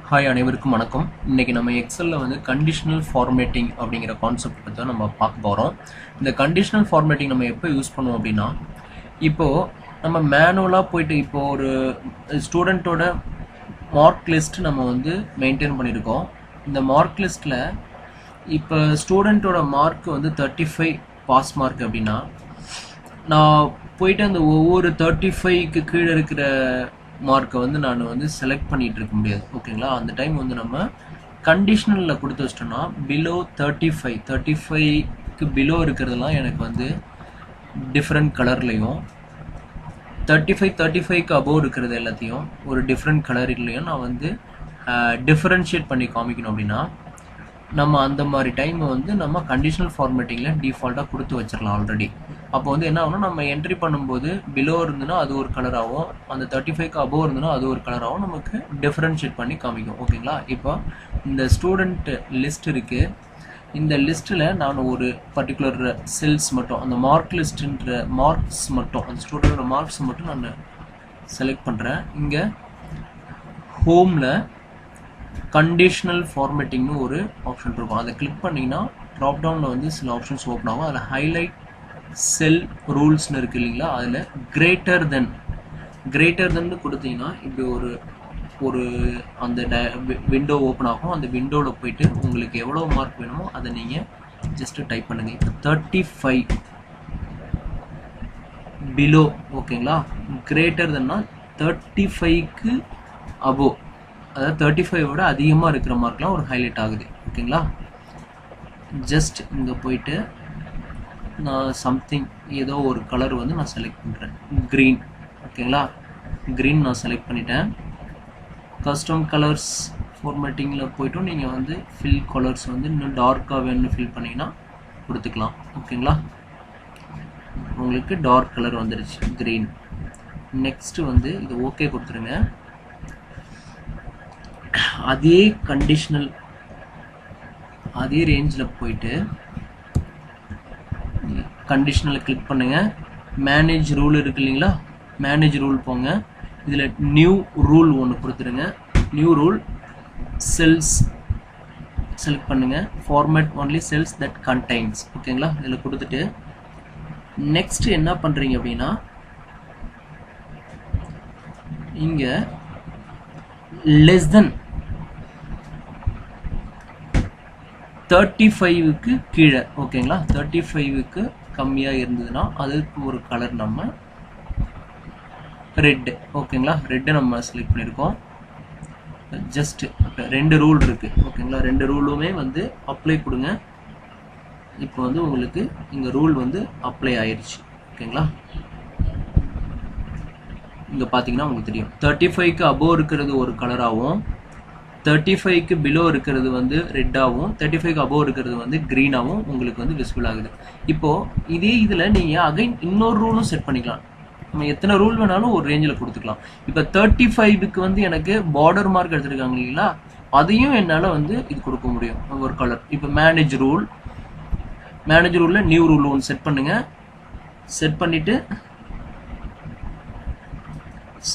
Hi அனைவருக்கும் வணக்கம். இன்றைக்கி நம்ம எக்ஸலில் வந்து கண்டிஷனல் ஃபார்மேட்டிங் அப்படிங்கிற கான்செப்ட் பற்றி தான் நம்ம பார்க்க போகிறோம். இந்த கண்டிஷனல் ஃபார்மேட்டிங் நம்ம எப்போ யூஸ் பண்ணுவோம் அப்படின்னா, இப்போது நம்ம மேனுவலாக போயிட்டு இப்போது ஒரு ஸ்டூடெண்ட்டோட மார்க் லிஸ்ட் நம்ம வந்து மெயின்டைன் பண்ணியிருக்கோம். இந்த மார்க் லிஸ்ட்டில் இப்போ ஸ்டூடெண்ட்டோட மார்க் வந்து 35 பாஸ் மார்க் அப்படின்னா, நான் போயிட்டு அந்த ஒவ்வொரு 35க்கு கீழே இருக்கிற மார்க்கை வந்து நான் வந்து செலக்ட் பண்ணிகிட்டு இருக்க முடியாது. ஓகேங்களா? அந்த டைம் வந்து நம்ம கண்டிஷனலில் கொடுத்து வச்சிட்டோம்னா பிலோ 35க்கு பிலோ இருக்கிறதெல்லாம் எனக்கு வந்து டிஃப்ரெண்ட் கலர்லேயும், 35க்கு அபோவ் இருக்கிறது எல்லாத்தையும் ஒரு டிஃப்ரெண்ட் கலர்லையும் நான் வந்து டிஃப்ரென்ஷியேட் பண்ணி காமிக்கணும். அப்படின்னா நம்ம அந்த மாதிரி டைம் வந்து நம்ம கண்டிஷனல் ஃபார்மேட்டிங்கில் டிஃபால்ட்டாக கொடுத்து வச்சிடலாம் ஆல்ரெடி. அப்போ வந்து என்ன ஆகும்னா, நம்ம என்ட்ரி பண்ணும்போது பிலோ இருந்துன்னா அது ஒரு கலராகவும், அந்த 35க்கு அபோவ் இருந்துன்னா அது ஒரு கலராகவும் நமக்கு டிஃப்ரென்ஷியேட் பண்ணி காமிக்கும். ஓகேங்களா? இப்போ இந்த ஸ்டூடெண்ட் லிஸ்ட் இருக்குது. இந்த லிஸ்ட்டில் நான் ஒரு பர்டிகுலர் செல்ஸ் மட்டும், அந்த மார்க் லிஸ்ட்டுன்ற மார்க்ஸ் மட்டும், அந்த ஸ்டூடெண்டோட மார்க்ஸ் மட்டும் நான் செலக்ட் பண்ணுறேன். இங்கே ஹோமில் கண்டிஷனல் ஃபார்மேட்டிங்னு ஒரு ஆப்ஷன் இருக்கும். அதை கிளிக் பண்ணிங்கன்னா ட்ராப் டவுனில் வந்து சில ஆப்ஷன்ஸ் ஓப்பன் ஆகும். அதில் ஹைலைட் செல் ரூல்ஸ்னு இருக்குது இல்லைங்களா? அதில் கிரேட்டர் தென் கொடுத்தீங்கன்னா இப்படி ஒரு அந்த விண்டோ ஓப்பன் ஆகும். அந்த விண்டோவில் போயிட்டு உங்களுக்கு எவ்வளோ மார்க் வேணுமோ அதை நீங்கள் ஜஸ்ட்டு டைப் பண்ணுங்கள். இப்போ 35 பிலோ. ஓகேங்களா? கிரேட்டர் தென்னா 35க்கு அபோவ், அதாவது 35 விட அதிகமாக இருக்கிற மார்க்லாம் ஒரு ஹைலைட் ஆகுது. ஓகேங்களா? ஜஸ்ட் இங்கே போயிட்டு நான் சம்திங் ஏதோ ஒரு கலர் வந்து நான் செலக்ட் பண்ணுறேன். க்ரீன். ஓகேங்களா? க்ரீன் நான் செலக்ட் பண்ணிட்டேன். கஸ்டம் கலர்ஸ் ஃபார்மேட்டிங்கில் போய்ட்டும் நீங்கள் வந்து ஃபில் கலர்ஸ் வந்து இன்னும் டார்க்காக வேணும்னு ஃபில் பண்ணிங்கன்னா கொடுத்துக்கலாம். ஓகேங்களா? உங்களுக்கு டார்க் கலர் வந்துடுச்சு, க்ரீன். நெக்ஸ்ட்டு வந்து இது ஓகே கொடுத்துருங்க. அதே கண்டிஷனல் அதே ரேஞ்சில் போயிட்டு கண்டிஷனலை கிளிக் பண்ணுங்கள். மேனேஜ் ரூல் இருக்கு இல்லைங்களா? மேனேஜ் ரூல் போங்க. இதில் நியூ ரூல் ஒன்று கொடுத்துருங்க. நியூ ரூல் செல்ஸ் செலக்ட் பண்ணுங்கள். Format only cells that contains. ஓகேங்களா? இதில் கொடுத்துட்டு நெக்ஸ்ட் என்ன பண்ணுறீங்க அப்படின்னா, இங்கே லெஸ் தென் 35க்கு கீழே, ஓகேங்களா, 35க்கு கம்மியாக இருந்ததுன்னா அதுக்கு ஒரு கலர் நம்ம ரெட்டு. ஓகேங்களா? ரெட்டை நம்ம செலக்ட் பண்ணியிருக்கோம். ஜஸ்ட் 2 ரூல் இருக்குது. ஓகேங்களா? 2 ரூலுமே வந்து அப்ளை கொடுங்க. இப்போ வந்து உங்களுக்கு இங்கே ரூல் வந்து அப்ளை ஆயிடுச்சு. ஓகேங்களா? இங்கே பார்த்தீங்கன்னா உங்களுக்கு தெரியும், 35க்கு அபோவ் இருக்கிறது ஒரு கலராகவும், 35க்கு பிலோ இருக்கிறது வந்து ரெட்டாகவும், 35க்கு அபோவ் இருக்கிறது வந்து க்ரீனாகவும் உங்களுக்கு வந்து விசிபிள் ஆகுது. இப்போது இதே இதில் நீங்கள் அகைன் இன்னொரு ரூலும் செட் பண்ணிக்கலாம். நம்ம எத்தனை ரூல் வேணாலும் ஒரு ரேஞ்சில் கொடுத்துக்கலாம். இப்போ 35க்கு வந்து எனக்கு பார்டர் மார்க் எடுத்துருக்காங்க இல்லைங்களா? அதையும் என்னால் வந்து இது கொடுக்க முடியும் ஒரு கலர். இப்போ மேனேஜ் ரூலில் நியூ ரூல் ஒன்று செட் பண்ணுங்கள். செட் பண்ணிவிட்டு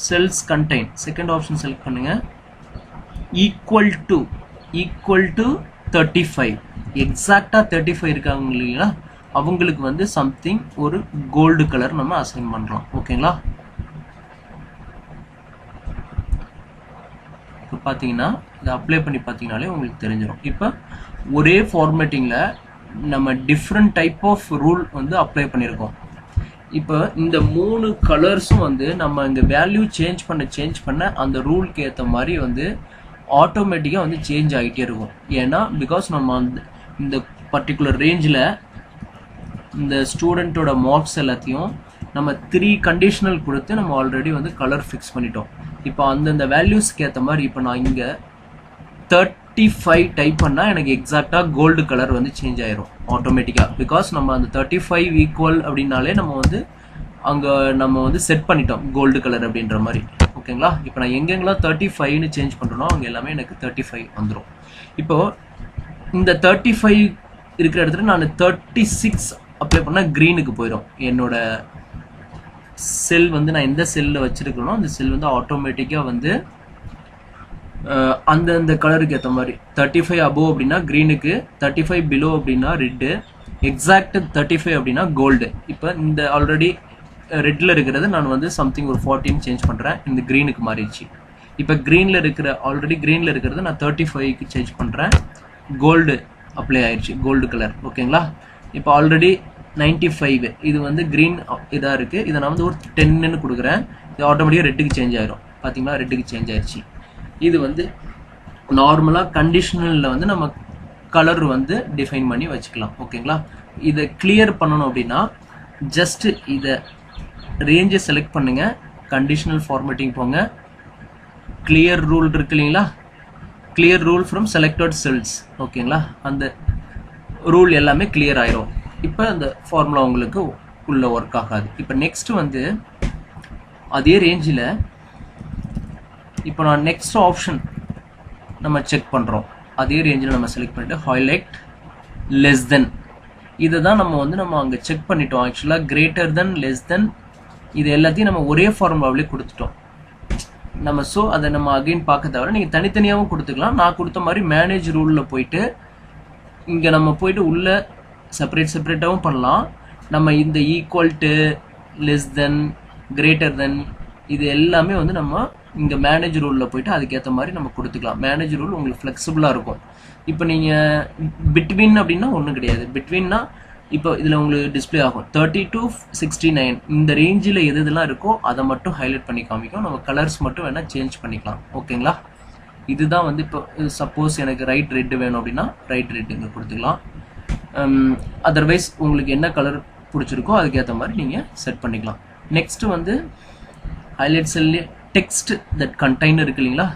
cells contain second option select பண்ணுங்கள். ஈக்குவல் டு 35, எக்ஸாக்டாக 35 இருக்காங்க இல்லைங்களா? அவங்களுக்கு வந்து சம்திங் ஒரு கோல்டு கலர் நம்ம அசைன் பண்ணுறோம். ஓகேங்களா? இப்போ பார்த்தீங்கன்னா இதை அப்ளை பண்ணி பார்த்தீங்கனாலே உங்களுக்கு தெரிஞ்சிடும். இப்போ ஒரே ஃபார்மேட்டிங்கில் நம்ம டிஃப்ரெண்ட் டைப் ஆஃப் ரூல் வந்து அப்ளை பண்ணியிருக்கோம். இப்போ இந்த 3 கலர்ஸும் வந்து நம்ம இந்த வேல்யூ சேஞ்ச் பண்ண அந்த ரூலுக்கு ஏற்ற மாதிரி வந்து ஆட்டோமேட்டிக்காக வந்து சேஞ்ச் ஆகிட்டே இருக்கும். ஏன்னா பிகாஸ் நம்ம இந்த பர்டிகுலர் ரேஞ்சில் இந்த ஸ்டூடெண்ட்டோட மார்க்ஸ் எல்லாத்தையும் நம்ம 3 கண்டிஷனல் கொடுத்து நம்ம ஆல்ரெடி வந்து கலர் ஃபிக்ஸ் பண்ணிட்டோம். இப்போ அந்தந்த வேல்யூஸ்க்கு ஏற்ற மாதிரி இப்போ நான் இங்கே 35 டைப் பண்ணால் எனக்கு எக்ஸாக்டாக கோல்டு கலர் வந்து சேஞ்ச் ஆயிரும் ஆட்டோமேட்டிக்காக. பிகாஸ் நம்ம அந்த 35 ஈக்குவல் அப்படின்னாலே நம்ம வந்து அங்கே நம்ம வந்து செட் பண்ணிட்டோம் கோல்டு கலர் அப்படின்ற மாதிரி. ஓகேங்களா? இப்போ நான் எங்கெங்கெல்லாம் 35ன்னு சேஞ்ச் பண்ணுறோனோ அவங்க எல்லாமே எனக்கு 35 வந்துடும். இப்போது இந்த 35 இருக்கிற இடத்துல நான் 36 அப்ளை பண்ணால் க்ரீனுக்கு போயிடும். என்னோட செல் வந்து நான் எந்த செல்லில் வச்சுருக்கேனோ அந்த செல் வந்து ஆட்டோமேட்டிக்காக வந்து அந்த கலருக்கு ஏற்ற மாதிரி 35 above அப்படின்னா க்ரீனுக்கு, 35 below அப்படின்னா ரெட்டு, எக்ஸாக்ட் 35 அப்படின்னா கோல்டு. இப்போ இந்த ஆல்ரெடி ரெட்டில் இருக்கிறது நான் வந்து சம்திங் ஒரு 14 சேஞ்ச் பண்ணுறேன், இந்த க்ரீனுக்கு மாறிடுச்சு. இப்போ க்ரீனில் இருக்கிற ஆல்ரெடி க்ரீனில் இருக்கிறது நான் 35க்கு சேஞ்ச் பண்ணுறேன், கோல்டு அப்ளை ஆயிடுச்சு, கோல்டு கலர். ஓகேங்களா? இப்போ ஆல்ரெடி 95 இது வந்து க்ரீன் இதாக இருக்குது, இதை நான் வந்து ஒரு 10ன்னு கொடுக்குறேன், இது ஆட்டோமேட்டிக்காக ரெட்டுக்கு சேஞ்ச் ஆயிரும். பார்த்தீங்களா? ரெட்டுக்கு சேஞ்ச் ஆயிடுச்சு. இது வந்து நார்மலாக கண்டிஷனலில் வந்து நம்ம கலர் வந்து டிஃபைன் பண்ணி வச்சுக்கலாம். ஓகேங்களா? இதை கிளியர் பண்ணணும் அப்படின்னா ஜஸ்ட் இதை ரேஞ்சை செலக்ட் பண்ணுங்க, கண்டிஷனல் ஃபார்மேட்டிங் போங்க, கிளியர் ரூல் இருக்கு இல்லைங்களா, clear rule from selected cells. ஓகேங்களா? அந்த ரூல் எல்லாமே கிளியர் ஆயிரும். இப்போ அந்த ஃபார்முலா உங்களுக்கு உள்ள ஒர்க் ஆகாது. இப்போ நெக்ஸ்ட் வந்து அதே ரேஞ்சில் இப்போ நான் நெக்ஸ்ட் ஆப்ஷன் நம்ம செக் பண்ணுறோம், அதே ரேஞ்சில் நம்ம செலக்ட் பண்ணிட்டு ஹைலைட் லெஸ் தென், இதை தான் நம்ம அங்கே செக் பண்ணிட்டோம். ஆக்சுவலாக கிரேட்டர் தென், லெஸ் தென், இது எல்லாத்தையும் நம்ம ஒரே ஃபார்முலாவிலே கொடுத்துட்டோம் நம்ம. ஸோ அதை நம்ம அகைன் பார்க்க தவிர நீங்கள் தனித்தனியாகவும் கொடுத்துக்கலாம். நான் கொடுத்த மாதிரி மேனேஜ் ரூலில் போயிட்டு இங்கே நம்ம போயிட்டு உள்ள செப்பரேட்டாகவும் பண்ணலாம். நம்ம இந்த equal to, less than, greater than, இது எல்லாமே வந்து நம்ம இங்கே மேனேஜ் ரூலில் போயிட்டு அதுக்கேற்ற மாதிரி நம்ம கொடுத்துக்கலாம். மேனேஜ் ரூல் உங்களுக்கு ஃப்ளெக்சிபிளாக இருக்கும். இப்போ நீங்கள் பிட்வீன் அப்படின்னா ஒன்றும் கிடையாது. பிட்வீன்னா இப்போ இதில் உங்களுக்கு டிஸ்பிளே ஆகும் 30 to 69, இந்த ரேஞ்சில் எது இதெல்லாம் இருக்கோ அதை மட்டும் ஹைலைட் பண்ணி காமிக்கும். நம்ம கலர்ஸ் மட்டும் வேணால் சேஞ்ச் பண்ணிக்கலாம். ஓகேங்களா? இதுதான் வந்து இப்போ சப்போஸ் எனக்கு ரைட் ரெட்டு வேணும் அப்படின்னா ரைட் ரெட் இங்கே கொடுத்துக்கலாம். அதர்வைஸ் உங்களுக்கு என்ன கலர் பிடிச்சிருக்கோ அதுக்கேற்ற மாதிரி நீங்கள் செட் பண்ணிக்கலாம். நெக்ஸ்ட் வந்து ஹைலைட் செல்லே டெக்ஸ்ட் தட் கண்டைன் இருக்கு இல்லைங்களா,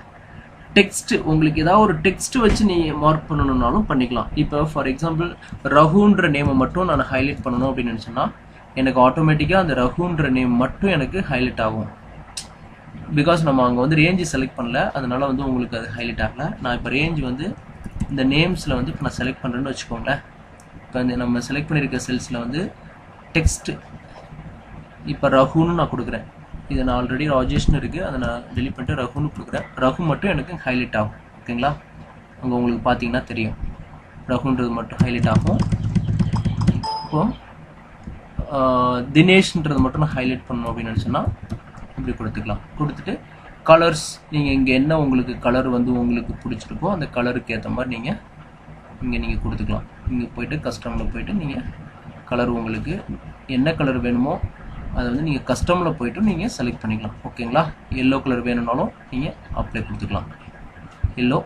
டெக்ஸ்ட் உங்களுக்கு ஏதாவது ஒரு டெக்ஸ்ட் வச்சு நீங்கள் மார்க் பண்ணணுன்னாலும் பண்ணிக்கலாம். இப்போ ஃபார் எக்ஸாம்பிள் ரகுன்ற நேமை மட்டும் நான் ஹைலைட் பண்ணணும் அப்படின்னு நினச்சேன்னா எனக்கு ஆட்டோமேட்டிக்காக அந்த ரகுன்ற நேம் மட்டும் எனக்கு ஹைலைட் ஆகும். பிகாஸ் நம்ம அங்கே வந்து ரேஞ்சு செலக்ட் பண்ணல, அதனால வந்து உங்களுக்கு அது ஹைலைட் ஆகலை. நான் இப்போ ரேஞ்ச் வந்து இந்த நேம்ஸில் வந்து இப்போ நான் செலக்ட் பண்ணுறேன்னு வச்சுக்கோங்களேன். இப்போ இந்த நம்ம செலக்ட் பண்ணியிருக்க செல்ஸில் வந்து டெக்ஸ்ட் இப்போ ரகுன்னு நான் கொடுக்குறேன். இதை நான் ஆல்ரெடி ராஜேஷ்னு இருக்குது, அதை நான் டெலிட் பண்ணிட்டு ரகுன்னு கொடுக்குறேன். ரகு மட்டும் எனக்கு ஹைலைட் ஆகும். ஓகேங்களா? அங்கே உங்களுக்கு பார்த்தீங்கன்னா தெரியும் ரகுன்றது மட்டும் ஹைலைட் ஆகும். இப்போது தினேஷ்ன்றது மட்டும் நான் ஹைலைட் பண்ணணும் அப்படின்னு நினச்சேன்னா இப்படி கொடுத்துக்கலாம். கொடுத்துட்டு கலர்ஸ் நீங்கள் இங்கே என்ன உங்களுக்கு கலர் வந்து உங்களுக்கு பிடிச்சிருக்கோ அந்த கலருக்கு ஏற்ற மாதிரி நீங்கள் கொடுத்துக்கலாம். இங்கே போய்ட்டு கஸ்டமில் போய்ட்டு நீங்கள் கலர் உங்களுக்கு என்ன கலர் வேணுமோ அதை வந்து நீங்கள் கஸ்டமில் போய்ட்டு நீங்கள் செலக்ட் பண்ணிக்கலாம். ஓகேங்களா? எல்லோ கலர் வேணும்னாலும் நீங்கள் அப்ளை கொடுத்துக்கலாம். எல்லோ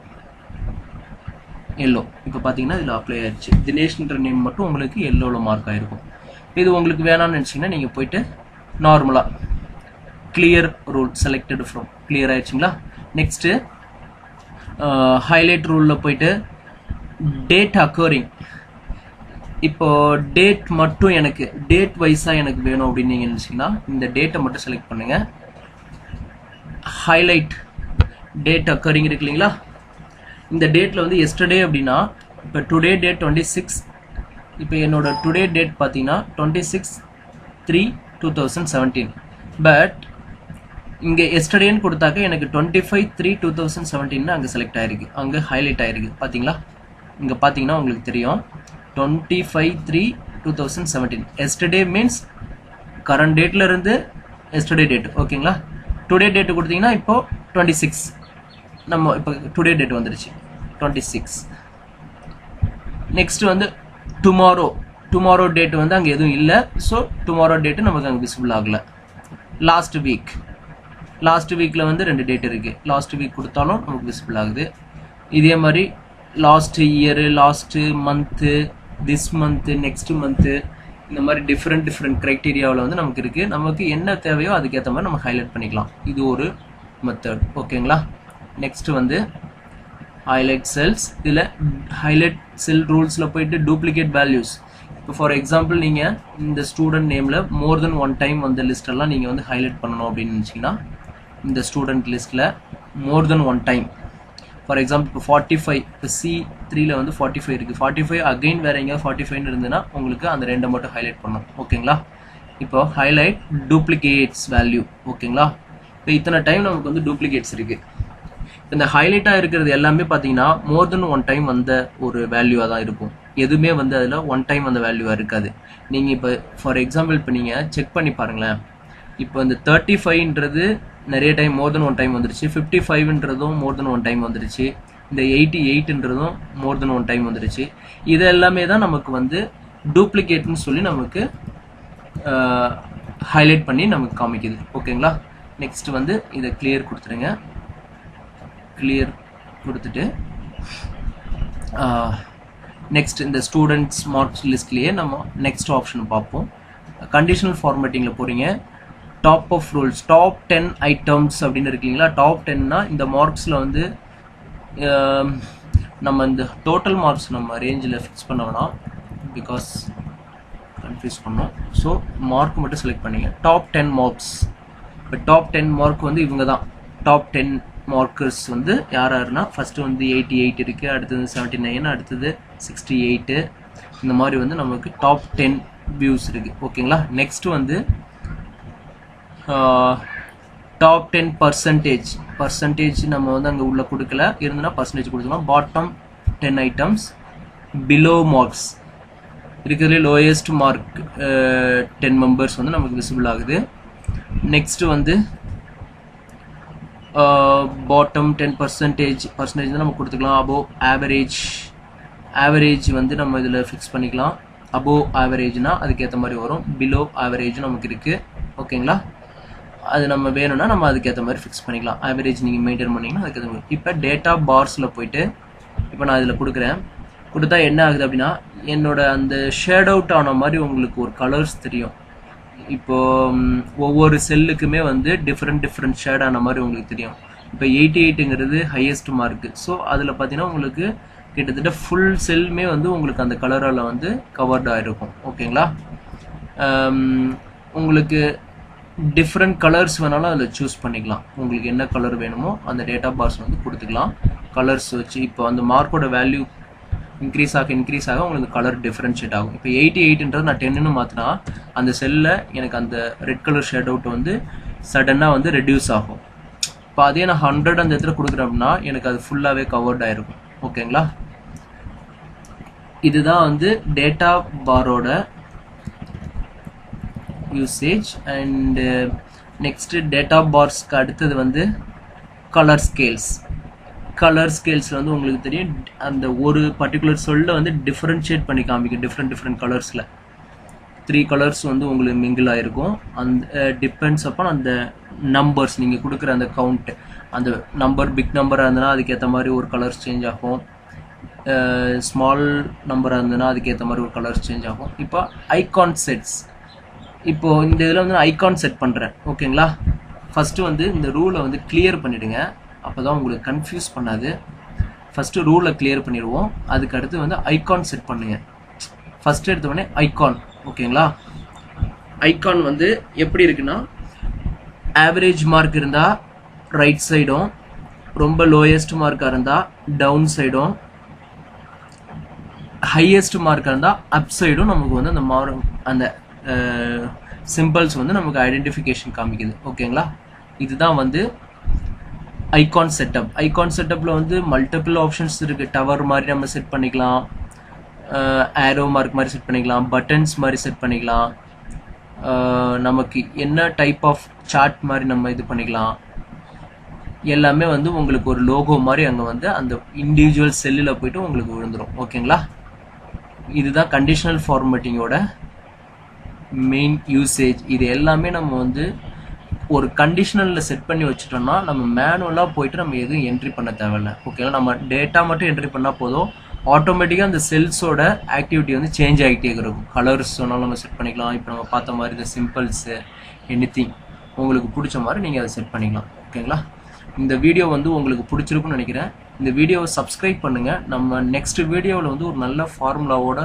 இப்போ பார்த்தீங்கன்னா இதில் அப்ளை ஆயிடுச்சு. தினேஷ்ன்ற நேம் மட்டும் உங்களுக்கு எல்லோவில் மார்க் ஆகிருக்கும். இது உங்களுக்கு வேணாம்னு நினச்சிங்கன்னா நீங்கள் போய்ட்டு நார்மலாக clear rule selected from clear ஆயிடுச்சுங்களா. நெக்ஸ்ட்டு ஹைலைட் ரூலில் போய்ட்டு டேட் அக்கரிங், இப்போ டேட் மட்டும் எனக்கு டேட் வைஸாக எனக்கு வேணும் அப்படின்னு நீங்கள் நினச்சிங்கன்னா இந்த டேட்டை மட்டும் செலக்ட் பண்ணுங்கள். ஹைலைட் டேட் அக்கரிங் இருக்கு இல்லைங்களா, இந்த டேட்டில் வந்து எஸ்டர்டே அப்படின்னா இப்போ டுடே டேட் 26, இப்போ என்னோட டுடே டேட் பார்த்தீங்கன்னா 26/3/2017. பட் இங்கே எஸ்டர்டேன்னு கொடுத்தாக்க எனக்கு 25/3/2017 அங்கே செலக்ட் ஆகிருக்கு, அங்கே ஹைலைட் ஆகிருக்கு. பார்த்தீங்களா? இங்கே பார்த்தீங்கன்னா உங்களுக்கு தெரியும் 25/3/2017. எஸ்டர்டே மீன்ஸ் கரண்ட் டேட்ல இருந்து எஸ்டர்டே டேட். ஓகேங்களா? டுடே டேட் கொடுத்தீங்கன்னா இப்போ 26, நம்ம இப்போ டுடே டேட் வந்துருச்சு 26. நெக்ஸ்ட் வந்து டுமாரோ டேட் வந்து அங்கே எதுவும் இல்லை. ஸோ டுமாரோ டேட்டு நமக்கு அங்கே விசிபிள் ஆகலை. லாஸ்ட் வீக்கில் வந்து 2 டேட் இருக்குது, லாஸ்ட் வீக் கொடுத்தாலும் நமக்கு விசிபிள் ஆகுது. இதே மாதிரி last year, last month, this month, next month, இந்த மாதிரி டிஃப்ரெண்ட் க்ரைட்டீரியாவில் வந்து நமக்கு இருக்குது. நமக்கு என்ன தேவையோ அதுக்கேற்ற மாதிரி நம்ம ஹைலைட் பண்ணிக்கலாம். இது ஒரு மெத்தட். ஓகேங்களா? நெக்ஸ்ட் வந்து ஹைலைட் செல்ஸ். இதில் ஹைலைட் செல் ரூல்ஸில் போயிட்டு டூப்ளிகேட் வேல்யூஸ். இப்போ ஃபார் எக்ஸாம்பிள் நீங்கள் இந்த ஸ்டூடெண்ட் நேமில் மோர் தென் 1 டைம் வந்த லிஸ்டெல்லாம் நீங்கள் வந்து ஹைலைட் பண்ணணும் அப்படின்னு நினச்சிங்கன்னா இந்த ஸ்டூடெண்ட் லிஸ்ட்டில் மோர் தென் 1 டைம், ஃபார் எக்ஸாம்பிள் இப்போ 45, இப்போ C3ல் வந்து 45 இருக்குது, 45 அகைன் வேறு எங்கேயாவது 45 இருந்ததுன்னா உங்களுக்கு அந்த 2 மட்டும் ஹைலைட் பண்ணணும். ஓகேங்களா? இப்போ ஹைலைட் டூப்ளிகேட்ஸ் வேல்யூ. ஓகேங்களா? இப்போ இத்தனை டைம் நமக்கு வந்து டூப்ளிகேட்ஸ் இருக்குது. இந்த ஹைலைட்டாக இருக்கிறது எல்லாமே பார்த்தீங்கன்னா மோர் தென் ஒன் டைம் வந்த ஒரு வேல்யூவாக தான் இருக்கும். எதுவுமே வந்து அதில் ஒன் டைம் அந்த வேல்யூவாக இருக்காது. நீங்கள் இப்போ ஃபார் எக்ஸாம்பிள் இப்போ நீங்கள் செக் பண்ணி பாருங்களேன். இப்போ இந்த 35ன்றது நிறைய டைம் மோர் தென் ஒன் டைம் வந்துருச்சு, 55ன்றதும் மோர் தென் ஒன் டைம் வந்துருச்சு, இந்த 88ன்றதும் மோர் தென் ஒன் டைம் வந்துருச்சு. இது எல்லாமே தான் நமக்கு வந்து டூப்ளிகேட்னு சொல்லி நமக்கு ஹைலைட் பண்ணி நமக்கு காமிக்குது. ஓகேங்களா. நெக்ஸ்ட் வந்து இதை கிளியர் கொடுத்துருங்க. கிளியர் கொடுத்துட்டு நெக்ஸ்ட் இந்த ஸ்டூடெண்ட்ஸ் மார்க்ஸ் லிஸ்ட்லேயே நம்ம நெக்ஸ்ட் ஆப்ஷன் பார்ப்போம். கண்டிஷனல் ஃபார்மேட்டிங்கில் போகிறீங்க. Top of rules top 10 items அப்படின்னு இருக்கீங்களா. டாப் 10னா இந்த மார்க்ஸில் வந்து நம்ம இந்த டோட்டல் மார்க்ஸ் நம்ம ரேஞ்சில் ஃபிக்ஸ் பண்ண வேணாம், பிகாஸ் கன்ஃபியூஸ் பண்ணோம். ஸோ மார்க் மட்டும் செலக்ட் பண்ணிங்க. Top 10 marks. இப்போ டாப் 10 மார்க் வந்து இவங்க தான். டாப் 10 மார்க்கர்ஸ் வந்து யார் யாருன்னா ஃபஸ்ட்டு வந்து 88 இருக்குது, அடுத்தது 79, அடுத்தது 68. இந்த மாதிரி வந்து நமக்கு டாப் 10 வியூஸ் இருக்குது. ஓகேங்களா. நெக்ஸ்ட் வந்து டாப் 10 பர்சன்டேஜ் நம்ம வந்து அங்கே உள்ள கொடுக்கல, இருந்ததுன்னா பர்சன்டேஜ் கொடுத்துக்கலாம். பாட்டம் 10 ஐட்டம்ஸ், பிலோ மார்க்ஸ் இருக்கிறதுலே லோயஸ்ட் மார்க் 10 மெம்பர்ஸ் வந்து நமக்கு விசிபிள் ஆகுது. நெக்ஸ்ட் வந்து பாட்டம் 10% தான் நம்ம கொடுத்துக்கலாம். அபோவ் ஆவரேஜ் வந்து நம்ம இதில் ஃபிக்ஸ் பண்ணிக்கலாம். அபோவ் ஆவரேஜ்னா அதுக்கேற்ற மாதிரி வரும். பிலோ ஆவரேஜ் நமக்கு இருக்குது. ஓகேங்களா. அது நம்ம வேணும்னா நம்ம அதுக்கேற்ற மாதிரி ஃபிக்ஸ் பண்ணிக்கலாம். ஆவரேஜ் நீங்கள் மெயின்டைன் பண்ணிங்கன்னா அதுக்கேற்ற மாதிரி. இப்போ டேட்டா பார்ஸில் போயிட்டு இப்போ நான் இதில் கொடுக்குறேன். கொடுத்தா என்ன ஆகுது அப்படின்னா என்னோட அந்த ஷேட் அவுட் ஆன மாதிரி உங்களுக்கு ஒரு கலர்ஸ் தெரியும். இப்போது ஒவ்வொரு செல்லுக்குமே வந்து டிஃப்ரெண்ட் ஷேட் ஆன மாதிரி உங்களுக்கு தெரியும். இப்போ 88ங்கிறது ஹையஸ்ட் மார்க்கு. ஸோ அதில் பார்த்தீங்கன்னா உங்களுக்கு கிட்டத்தட்ட ஃபுல் செல்லுமே வந்து உங்களுக்கு அந்த கலரால் வந்து கவர்ட் ஆகிருக்கும். ஓகேங்களா. உங்களுக்கு டிஃப்ரெண்ட் கலர்ஸ் வேணாலும் அதில் சூஸ் பண்ணிக்கலாம். உங்களுக்கு என்ன கலர் வேணுமோ அந்த டேட்டா பார்ஸ் வந்து கொடுத்துக்கலாம். கலர்ஸ் வச்சு இப்போ அந்த மார்க்கோட வேல்யூ இன்க்ரீஸ் ஆக உங்களுக்கு கலர் டிஃப்ரென்ஷியேட் ஆகும். இப்போ 88ன்றது நான் 10ன்னு மாற்றினா அந்த செல்லில் எனக்கு அந்த ரெட் கலர் ஷேட் அவுட் வந்து சடனாக வந்து ரெடியூஸ் ஆகும். இப்போ அதே நான் 100 அந்த இடத்துல கொடுக்குறேன் அப்படின்னா எனக்கு அது ஃபுல்லாகவே கவர்ட் ஆகிருக்கும். ஓகேங்களா. இதுதான் வந்து டேட்டா பாரோட யூசேஜ். அண்டு நெக்ஸ்ட்டு டேட்டா பார்ஸ்க்கு அடுத்தது வந்து கலர் ஸ்கேல்ஸில் வந்து உங்களுக்கு தெரியும் அந்த ஒரு பர்டிகுலர் சொல்ல வந்து டிஃப்ரென்ஷியேட் பண்ணி காமிக்கும். டிஃப்ரெண்ட் கலர்ஸில் 3 கலர்ஸ் வந்து உங்களுக்கு மிங்கிள் ஆகிருக்கும். அந்த டிபெண்ட்ஸ் அப்பான் அந்த நம்பர்ஸ் நீங்கள் கொடுக்குற அந்த கவுண்ட். அந்த நம்பர் பிக் நம்பராக இருந்ததுன்னா அதுக்கேற்ற மாதிரி ஒரு கலர்ஸ் சேஞ்ச் ஆகும். ஸ்மால் நம்பராக இருந்ததுன்னா அதுக்கேற்ற மாதிரி ஒரு கலர்ஸ் சேஞ்ச் ஆகும். இப்போ ஐகான் செட்ஸ். இப்போது இந்த இதில் வந்து நான் ஐகான் செட் பண்ணுறேன். ஓகேங்களா. ஃபஸ்ட்டு வந்து இந்த ரூலை வந்து கிளியர் பண்ணிவிடுங்க. அப்போ தான் உங்களுக்கு கன்ஃபியூஸ் பண்ணாது. ஃபஸ்ட்டு ரூலை கிளியர் பண்ணிடுவோம். அதுக்கு அடுத்து வந்து ஐகான் செட் பண்ணுங்க. ஃபஸ்ட்டு எடுத்தோடனே ஐகான். ஓகேங்களா. ஐகான் வந்து எப்படி இருக்குன்னா ஆவரேஜ் மார்க் இருந்தால் ரைட் சைடும், ரொம்ப லோயஸ்ட் மார்க்காக இருந்தால் டவுன் சைடும், ஹையஸ்ட் மார்க்காக இருந்தால் அப் சைடும் நமக்கு வந்து அந்த சிம்பிள்ஸ் வந்து நமக்கு ஐடென்டிஃபிகேஷன் காமிக்குது. ஓகேங்களா. இதுதான் வந்து ஐகான் செட்டப். ஐகான் செட்டப்பில் வந்து மல்டிபிள் ஆப்ஷன்ஸ் இருக்குது. டவர் மாதிரி நம்ம செட் பண்ணிக்கலாம், ஏரோ மார்க் மாதிரி செட் பண்ணிக்கலாம், பட்டன்ஸ் மாதிரி செட் பண்ணிக்கலாம், நமக்கு என்ன டைப் ஆஃப் சார்ட் மாதிரி நம்ம இது பண்ணிக்கலாம். எல்லாமே வந்து உங்களுக்கு ஒரு லோகோ மாதிரி அங்கே வந்து அந்த இண்டிவிஜுவல் செல்லில் போய்ட்டு உங்களுக்கு விழுந்துடும். ஓகேங்களா. இதுதான் கண்டிஷனல் ஃபார்மேட்டிங்கோட மெயின் யூசேஜ். இது எல்லாமே நம்ம வந்து ஒரு கண்டிஷனலில் செட் பண்ணி வச்சுட்டோம்னா நம்ம மேனுவலாக போயிட்டு நம்ம எதுவும் என்ட்ரி பண்ண தேவையில்லை. ஓகேங்களா. நம்ம டேட்டா மட்டும் என்ட்ரி பண்ணால் போதும். ஆட்டோமேட்டிக்காக அந்த செல்ஸோட ஆக்டிவிட்டி வந்து சேஞ்ச் ஆகிட்டே இருக்கும். கலர்ஸ் சொன்னாலும் நம்ம செட் பண்ணிக்கலாம். இப்போ நம்ம பார்த்த மாதிரி இந்த சிம்பிள்ஸு எனிதிங் உங்களுக்கு பிடிச்ச மாதிரி நீங்கள் அதை செட் பண்ணிக்கலாம். ஓகேங்களா. இந்த வீடியோ வந்து உங்களுக்கு பிடிச்சிருக்குன்னு நினைக்கிறேன். இந்த வீடியோவை சப்ஸ்கிரைப் பண்ணுங்கள். நம்ம நெக்ஸ்ட் வீடியோவில் வந்து ஒரு நல்ல ஃபார்முலாவோட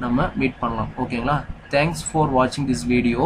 நம்ம மீட் பண்ணலாம். ஓகேங்களா. தேங்க்ஸ் ஃபார் வாட்சிங் திஸ் வீடியோ.